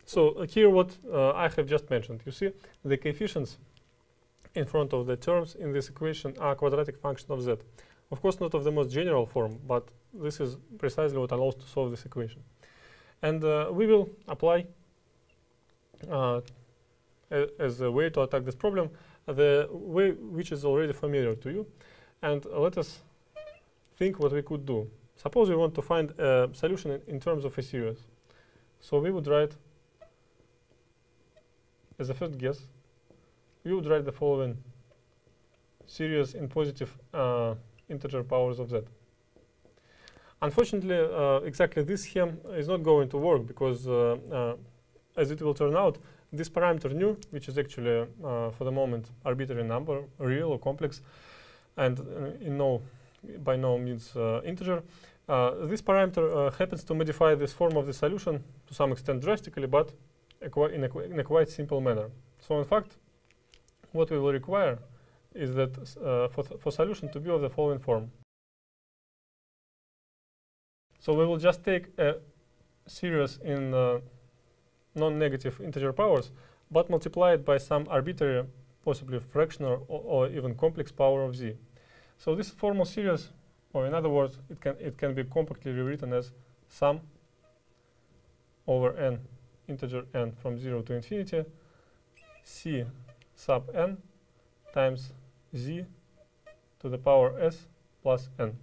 So here what I have just mentioned. You see the coefficients in front of the terms in this equation are quadratic function of z. Of course, not of the most general form, but this is precisely what allows to solve this equation. And we will apply, as a way to attack this problem, the way which is already familiar to you. And let us think what we could do. Suppose we want to find a solution in terms of a series. So we would write, as a first guess, we would write the following series in positive integer powers of z. Unfortunately, exactly this scheme is not going to work because, as it will turn out, this parameter nu, which is actually for the moment arbitrary number, real or complex, and by no means integer, this parameter happens to modify this form of the solution to some extent drastically, but in a quite simple manner. So in fact, what we will require is that for solution to be of the following form. So we will just take a series in non-negative integer powers, but multiply it by some arbitrary, possibly fractional or even complex power of z. So this formal series, or in other words, it can be compactly rewritten as sum over n, integer n from 0 to infinity, c sub n times z to the power s plus n.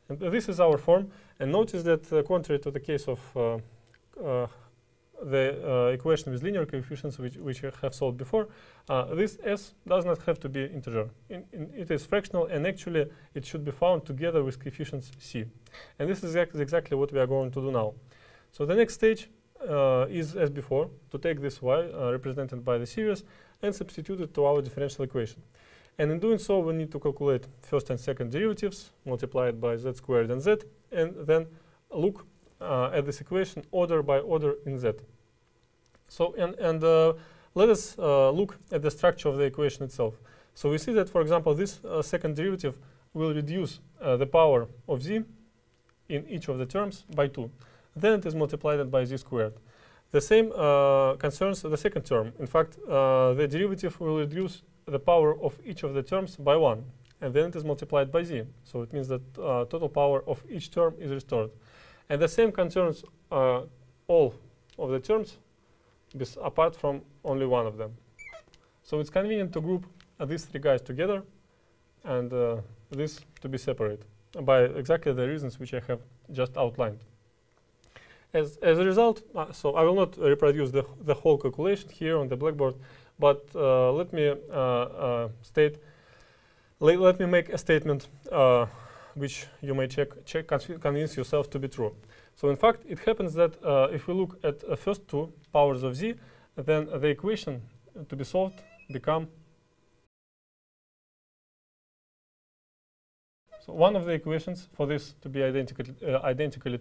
And this is our form. And notice that contrary to the case of the equation with linear coefficients, which we have solved before, this s does not have to be integer. It is fractional, and actually it should be found together with coefficients c. And this is exactly what we are going to do now. So the next stage is, as before, to take this y represented by the series and substitute it to our differential equation. And in doing so, we need to calculate first and second derivatives multiplied by z squared and z, and then look at this equation order by order in z. So let us look at the structure of the equation itself. So we see that, for example, this second derivative will reduce the power of z in each of the terms by 2. Then it is multiplied by z squared. The same concerns the second term. In fact, the derivative will reduce the power of each of the terms by 1, and then it is multiplied by z. So it means that total power of each term is restored. And the same concerns all of the terms apart from only one of them. So it's convenient to group these three guys together and this to be separate by exactly the reasons which I have just outlined. As a result, so I will not reproduce the whole calculation here on the blackboard, but let me make a statement which you may convince yourself to be true. So in fact, it happens that if we look at the first two powers of z, then the equation to be solved become. So one of the equations for this to be identically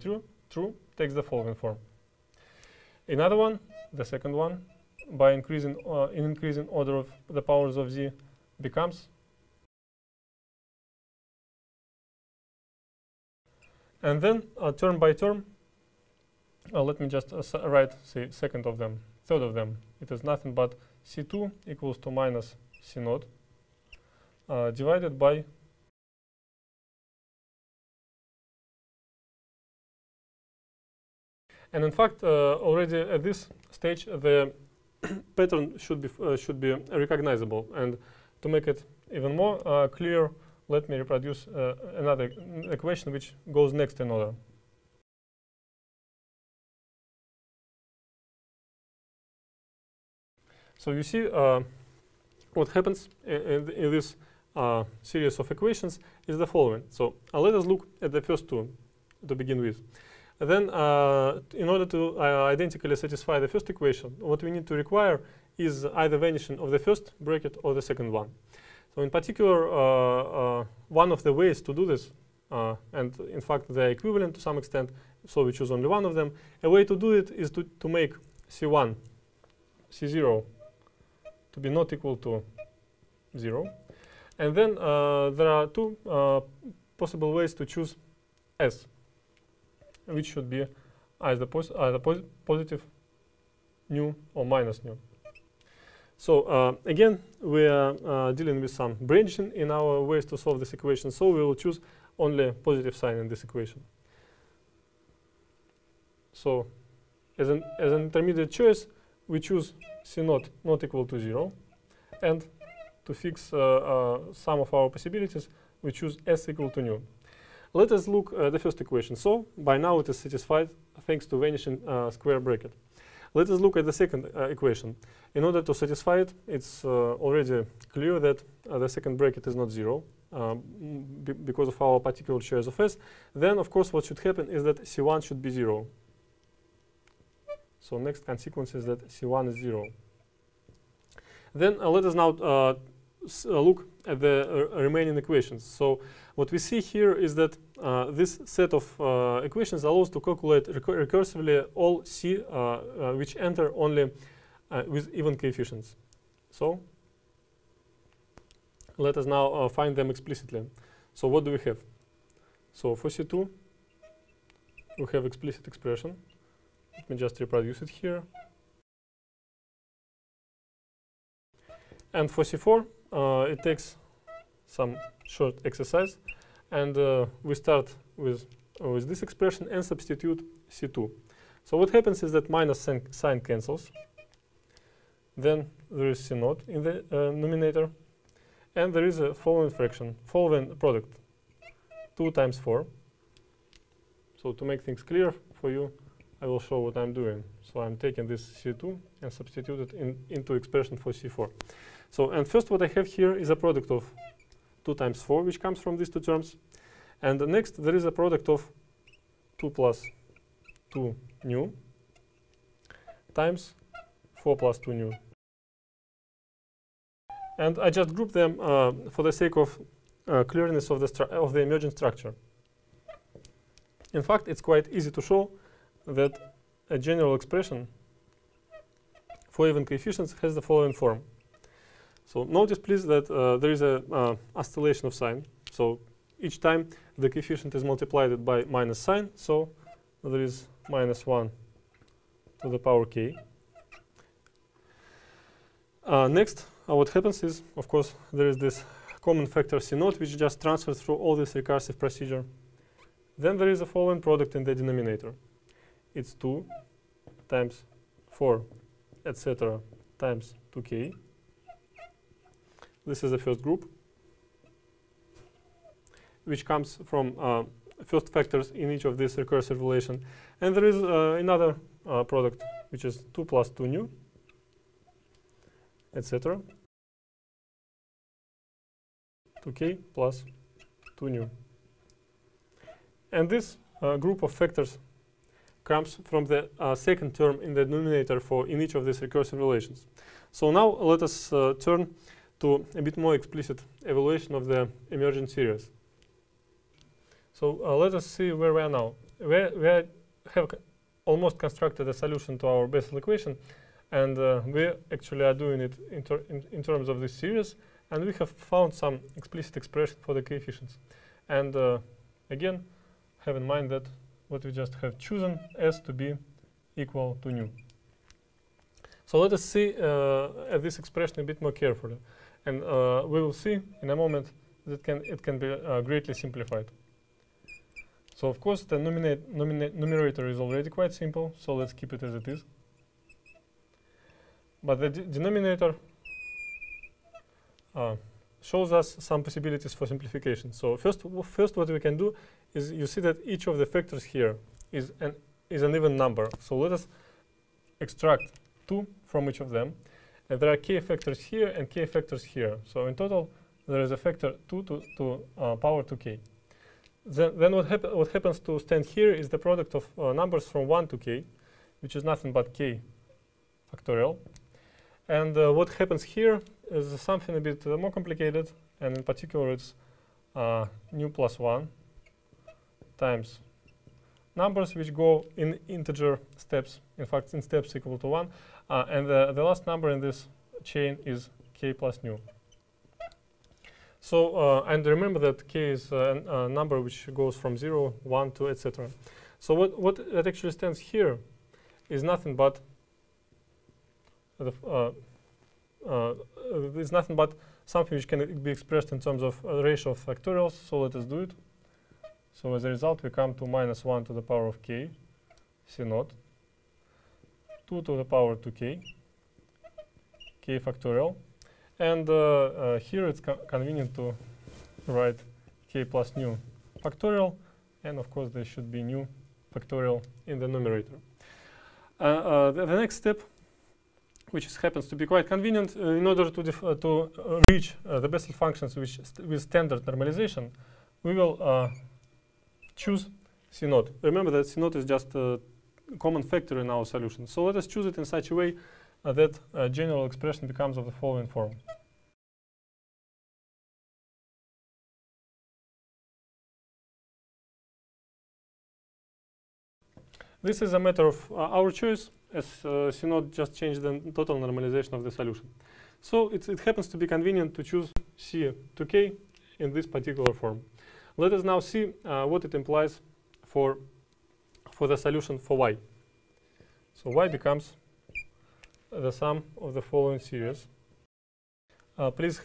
true takes the following form. Another one, the second one, by increasing order of the powers of z, becomes. And then term by term, let me just write, say, third of them. It is nothing but c2 equals to minus c naught divided by and in fact, already at this stage, the pattern should be recognizable. And to make it even more clear, let me reproduce another equation which goes next in order. So you see what happens in this series of equations is the following. So let us look at the first two to begin with. And then in order to identically satisfy the first equation, what we need to require is either vanishing of the first bracket or the second one. So in particular, one of the ways to do this, and in fact they're equivalent to some extent, so we choose only one of them. A way to do it is to make C1, C0 to be not equal to 0. And then there are two possible ways to choose S, which should be either positive nu or minus nu. So again, we are dealing with some branching in our ways to solve this equation, so we will choose only positive sign in this equation. So as an intermediate choice, we choose C naught not equal to 0, and to fix some of our possibilities, we choose S equal to nu. Let us look at the first equation. So by now it is satisfied thanks to vanishing square bracket. Let us look at the second equation. In order to satisfy it, it's already clear that the second bracket is not 0 because of our particular choice of S. Then, of course, what should happen is that C1 should be 0. So next consequence is that C1 is 0. Then let us now look at the remaining equations. So what we see here is that this set of equations allows to calculate recursively all C which enter only with even coefficients. So let us now find them explicitly. So what do we have? So for C2, we have explicit expression. Let me just reproduce it here. And for C4, it takes some short exercise, and we start with this expression and substitute C2. So what happens is that minus sign cancels. Then there is C naught in the numerator, and there is a following fraction, following product, 2 times 4. So to make things clear for you, I will show what I'm doing. So I'm taking this C2 and substitute it into expression for C4. So, and first what I have here is a product of 2 times 4, which comes from these two terms. And the next, there is a product of 2 plus 2 nu times 4 plus 2 nu. And I just group them for the sake of clearness of the emergent structure. In fact, it's quite easy to show that a general expression for even coefficients has the following form. So notice, please, that there is a oscillation of sign. So each time the coefficient is multiplied by minus sign, so there is minus 1 to the power k. Next, what happens is, of course, there is this common factor C naught, which just transfers through all this recursive procedure. Then there is a following product in the denominator. It's 2 times 4, etc., times 2k. This is the first group, which comes from first factors in each of these recursive relation. And there is another product, which is 2 plus 2 nu, etc., 2k plus 2 nu. And this group of factors comes from the second term in the denominator in each of these recursive relations. So now let us turn to a bit more explicit evaluation of the emergent series. So let us see where we are now. We have almost constructed a solution to our Bessel equation, and we actually are doing it in terms of this series, and we have found some explicit expression for the coefficients. And again, have in mind that what we just have chosen S to be equal to nu. So let us see at this expression a bit more carefully. And we will see in a moment that it can be greatly simplified. So of course the numerator is already quite simple, so let's keep it as it is. But the denominator shows us some possibilities for simplification. So first what we can do is, you see that each of the factors here is an even number. So let us extract 2 from each of them. And there are k factors here and k factors here. So in total, there is a factor 2 to power 2k. Then what happens to stand here is the product of numbers from 1 to k, which is nothing but k factorial. And what happens here is something a bit more complicated, and in particular it's nu plus 1 times numbers which go in integer steps, in fact in steps equal to 1, and the last number in this chain is k plus nu. So and remember that k is a number which goes from 0, 1 to etc. So what it actually stands here is nothing but is nothing but something which can be expressed in terms of a ratio of factorials. So let us do it. So as a result, we come to minus 1 to the power of k, c naught, 2 to the power 2k, k factorial. And here it's convenient to write k plus nu factorial. And of course, there should be nu factorial in the numerator. The next step, which happens to be quite convenient, in order to reach the Bessel functions with standard normalization, we will choose C naught. Remember that C naught is just a common factor in our solution. So let us choose it in such a way that general expression becomes of the following form. This is a matter of our choice, as C naught just changed the total normalization of the solution. So it happens to be convenient to choose C to K in this particular form. Let us now see what it implies for the solution for y. So y becomes the sum of the following series. Please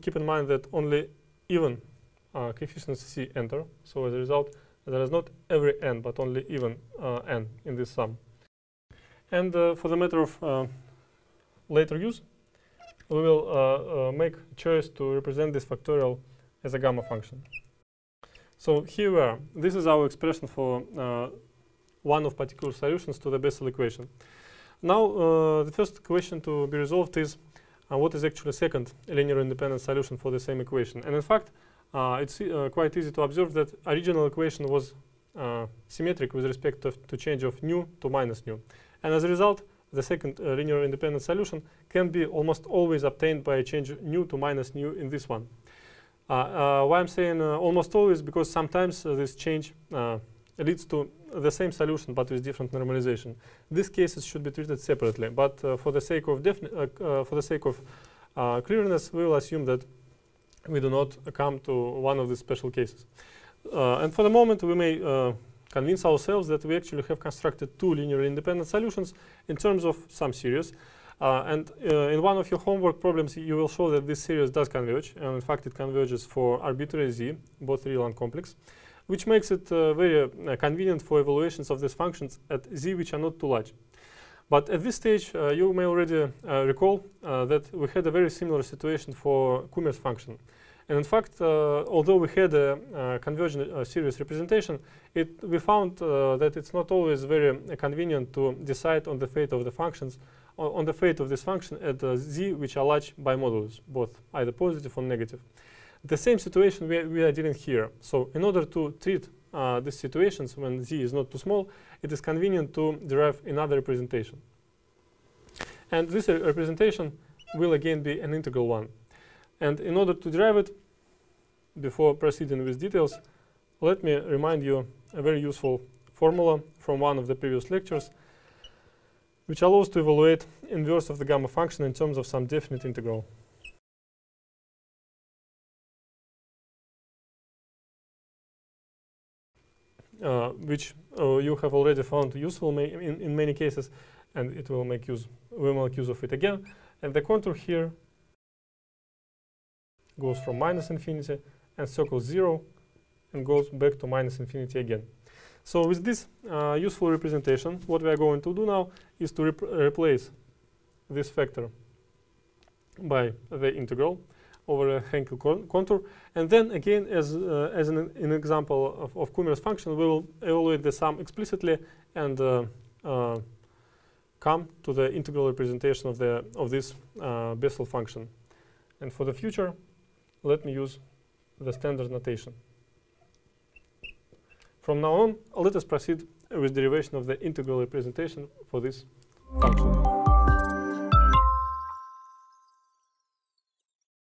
keep in mind that only even coefficients C enter. So as a result, there is not every n, but only even n in this sum. And for the matter of later use, we will make a choice to represent this factorial as a gamma function. So here we are. This is our expression for one of particular solutions to the Bessel equation. Now the first question to be resolved is what is actually second linear independent solution for the same equation. And in fact, it's quite easy to observe that original equation was symmetric with respect to change of nu to minus nu. And as a result, the second linear independent solution can be almost always obtained by a change nu to minus nu in this one. Why I'm saying almost always, because sometimes this change leads to the same solution but with different normalization. These cases should be treated separately, but for the sake of clearness, we will assume that we do not come to one of these special cases. And for the moment, we may convince ourselves that we actually have constructed two linearly independent solutions in terms of some series. And in one of your homework problems, you will show that this series does converge. And in fact, it converges for arbitrary z, both real and complex, which makes it very convenient for evaluations of these functions at z which are not too large. But at this stage, you may already recall that we had a very similar situation for Kummer's function. And in fact, although we had a convergent series representation, we found that it's not always very convenient to decide on the fate of the functions, on the fate of this function at z which are large by modulus, both either positive or negative. The same situation we are dealing here. So in order to treat these situations when z is not too small, it is convenient to derive another representation. And this representation will again be an integral one. And in order to derive it, before proceeding with details, let me remind you a very useful formula from one of the previous lectures, which allows to evaluate inverse of the gamma function in terms of some definite integral. Which you have already found useful in many cases, and it will make use. We will make use of it again. And the contour here goes from minus infinity and circles 0 and goes back to minus infinity again. So with this useful representation, what we are going to do now is to replace this factor by the integral over a Hankel contour. And then again, as an example of Kummer's function, we will evaluate the sum explicitly and come to the integral representation of this Bessel function. And for the future, let me use the standard notation. From now on, let us proceed with derivation of the integral representation for this function.